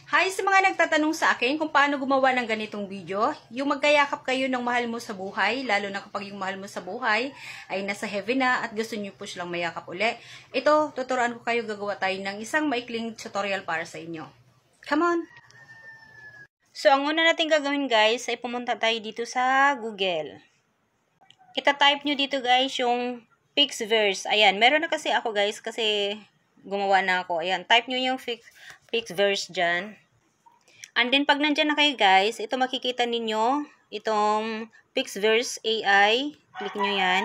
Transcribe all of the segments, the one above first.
Hi sa mga nagtatanong sa akin kung paano gumawa ng ganitong video. Yung magkayakap kayo ng mahal mo sa buhay, lalo na kapag yung mahal mo sa buhay ay nasa heaven na at gusto nyo po silang mayakap uli. Ito, tuturuan ko kayo gagawa tayo ng isang maikling tutorial para sa inyo. Come on! So, ang una natin gagawin guys ay pumunta tayo dito sa Google. Ita-type nyo dito guys yung Pixverse. Ayan, meron na kasi ako guys kasi gumawa na ako. Ayan, type nyo yung Pixverse dyan. And then, pag nandyan na kayo guys, ito makikita ninyo, itong Pixverse AI. Click nyo yan.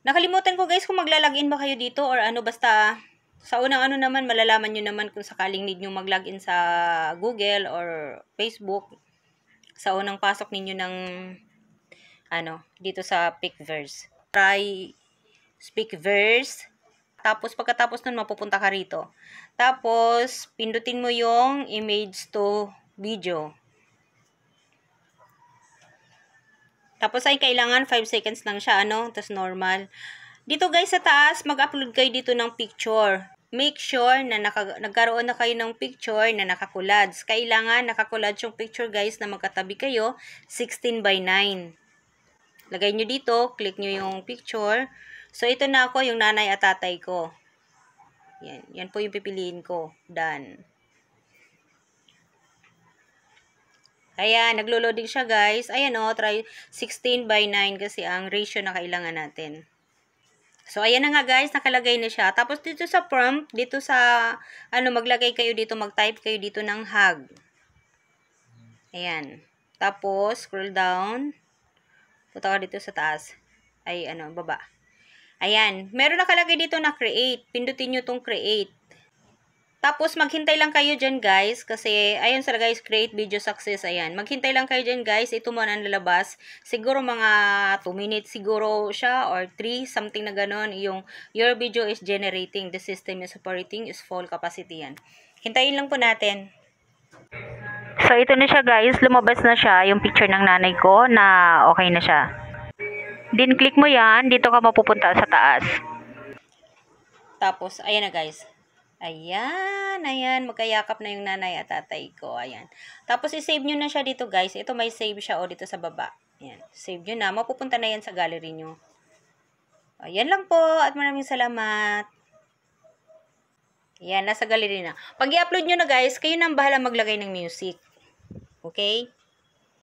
Nakalimutan ko guys kung maglalagin ba kayo dito or ano, basta sa unang ano naman, malalaman nyo naman kung sakaling need nyo maglagin sa Google or Facebook. Sa unang pasok ninyo ng, ano, dito sa Pixverse. Try Pixverse. Tapos, pagkatapos nun, mapupunta ka rito. Tapos, pindutin mo yung image to video. Tapos, ay kailangan 5 seconds lang siya, ano? Tapos, normal. Dito, guys, sa taas, mag-upload kayo dito ng picture. Make sure na nagkaroon na kayo ng picture na nakakullads. Kailangan nakakullads yung picture, guys, na magkatabi kayo, 16 by 9. Lagay nyo dito, click nyo yung picture. So, ito na ako, yung nanay at tatay ko. Yan. Yan po yung pipiliin ko. Done. Ayan, naglo-loading siya guys. Ayan o, try 16 by 9 kasi ang ratio na kailangan natin. So, ayan na nga guys, nakalagay na siya. Tapos dito sa prompt, dito sa, ano, maglagay kayo dito, mag-type kayo dito ng hug. Ayan. Tapos, scroll down. Punta ka dito sa taas. Ay, ano, baba. Ayan. Meron nakalagay dito na create. Pindutin nyo tong create. Tapos, maghintay lang kayo dyan, guys. Kasi, ayun sila, guys, create video success. Ayan. Maghintay lang kayo dyan, guys. Ito muna ang lalabas. Siguro mga 2 minutes siguro siya or 3, something na ganon. Yung, your video is generating. The system is operating is full capacity yan. Hintayin lang po natin. So, ito na siya, guys. Lumabas na siya yung picture ng nanay ko na okay na siya. Then, click mo yan. Dito ka mapupunta sa taas. Tapos, ayan na guys. Ayan, ayan. Magkayakap na yung nanay at tatay ko. Ayan. Tapos, i-save nyo na siya dito guys. Ito may save siya o dito sa baba. Ayan. Save nyo na. Mapupunta na yan sa gallery nyo. Ayan lang po. At maraming salamat. Ayan, nasa gallery na. Pag i-upload nyo na guys, kayo nang bahala maglagay ng music. Okay?